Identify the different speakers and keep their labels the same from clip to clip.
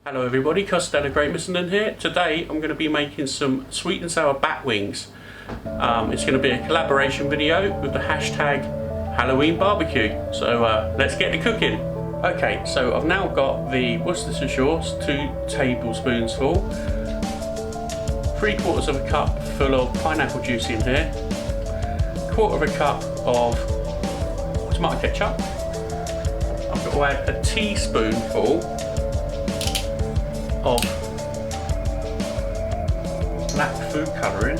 Speaker 1: Hello everybody, Costello Great Missenden here. Today I'm going to be making some sweet and sour bat wings. It's going to be a collaboration video with the hashtag Halloween barbecue. So let's get to cooking. Okay, so I've now got the Worcestershire Sauce, 2 tablespoons full, 3/4 of a cup full of pineapple juice in here, 1/4 of a cup of tomato ketchup. I've got to add a teaspoonful of black food colouring,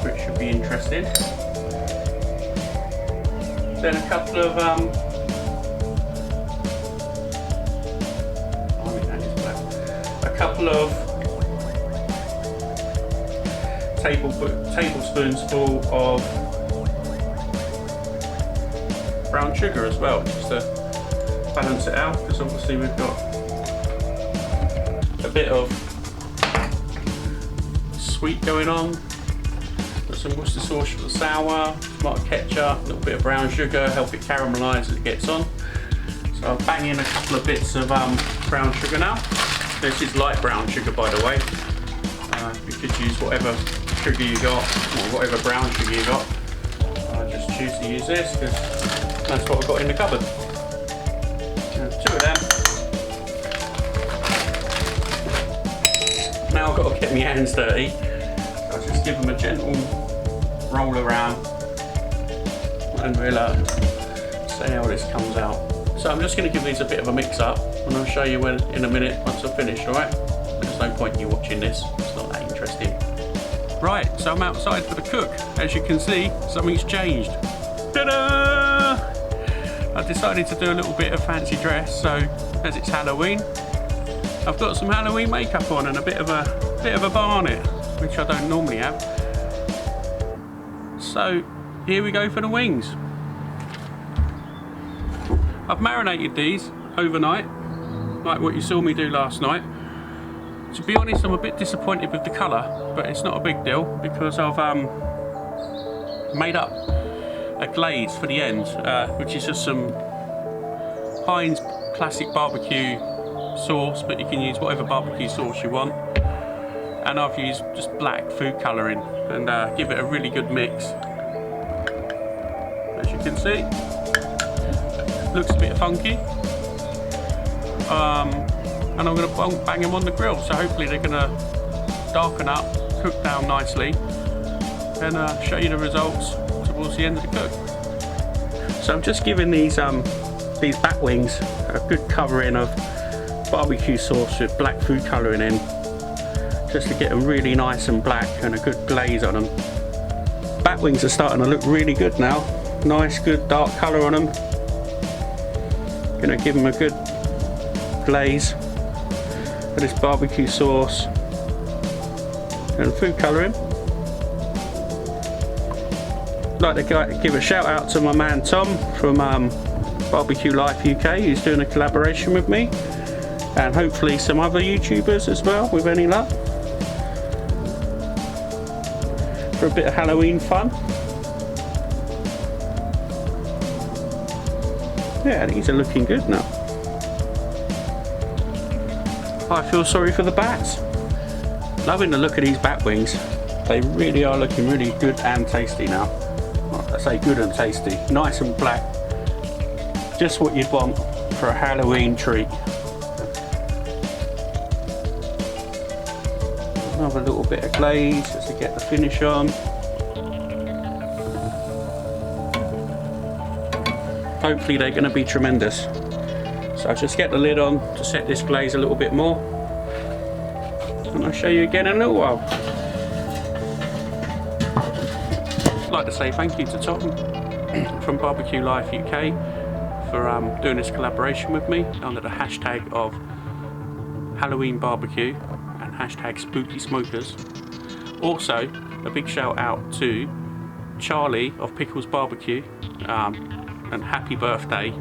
Speaker 1: which should be interesting. Then a couple of tablespoons full of brown sugar as well, just to balance it out, because obviously we've got a bit of sweet going on. Got some Worcestershire sauce for the sour, tomato ketchup, a little bit of brown sugar, help it caramelise as it gets on. So I'll bang in a couple of bits of brown sugar now. This is light brown sugar, by the way. You could use whatever sugar you got, or whatever brown sugar you got. I just choose to use this because that's what I've got in the cupboard. 2 of them. Now I've got to get my hands dirty. I'll just give them a gentle roll around and we'll see how this comes out. So I'm just going to give these a bit of a mix up and I'll show you when in a minute once I've finished, alright? There's no point in you watching this, it's not that interesting. Right, so I'm outside for the cook. As you can see, something's changed. Ta-da! I decided to do a little bit of fancy dress, so as it's Halloween, I've got some Halloween makeup on and a bit of a barnet, which I don't normally have. So here we go for the wings. I've marinated these overnight, like what you saw me do last night. To be honest, I'm a bit disappointed with the colour, but it's not a big deal because I've made up a glaze for the end, which is just some Heinz classic barbecue sauce, but you can use whatever barbecue sauce you want. And I've used just black food colouring and give it a really good mix. As you can see, looks a bit funky. And I'm going to bang them on the grill, so hopefully they're going to darken up, cook down nicely, and show you the results towards the end of the cook. So I'm just giving these bat wings a good covering of barbecue sauce with black food colouring in, just to get them really nice and black and a good glaze on them. Bat wings are starting to look really good now. Nice, good dark colour on them. Gonna give them a good glaze with this barbecue sauce and food colouring. I'd like to give a shout out to my man Tom from BBQ Life UK, who's doing a collaboration with me, and hopefully some other YouTubers as well, with any luck, for a bit of Halloween fun. Yeah, these are looking good now. I feel sorry for the bats. Loving the look of these bat wings. They really are looking really good and tasty now. I say good and tasty. Nice and black. Just what you'd want for a Halloween treat. Another little bit of glaze just to get the finish on. Hopefully they're going to be tremendous. So I'll just get the lid on to set this glaze a little bit more, and I'll show you again in a little while. I'd like to say thank you to Tom from BBQ Life UK for doing this collaboration with me under the hashtag of Halloween barbecue and hashtag spooky smokers. Also a big shout out to Charlie of Pickles Barbecue, and happy birthday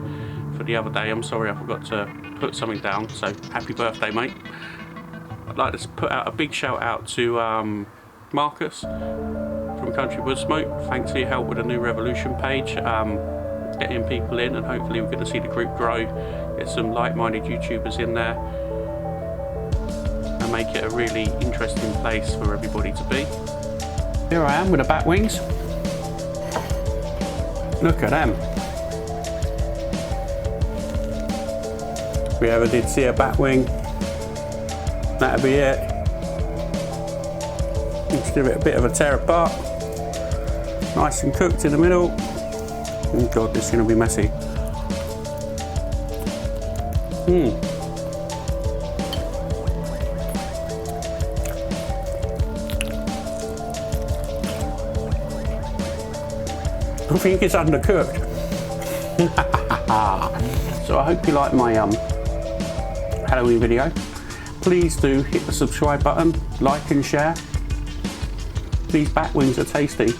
Speaker 1: for the other day. I'm sorry I forgot to put something down, so happy birthday, mate. I'd like to put out a big shout out to Marcus from Country Wood Smoke. Thanks for your help with the New Revolution page, getting people in, and hopefully we're going to see the group grow, get some like-minded YouTubers in there. to make it a really interesting place for everybody to be. Here I am with the bat wings. Look at them. If we ever did see a bat wing, that'd be it. Let's give it a bit of a tear apart. Nice and cooked in the middle. Oh God, this is going to be messy. I think it's undercooked. So I hope you like my Halloween video. Please do hit the subscribe button, like and share. These bat wings are tasty.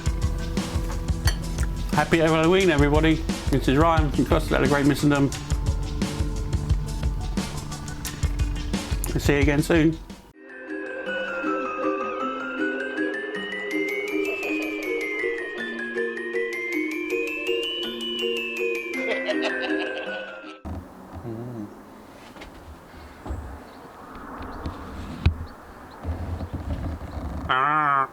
Speaker 1: Happy Halloween, everybody. This is Ryan from Costa the Great Missendom. I'll see you again soon. Ah.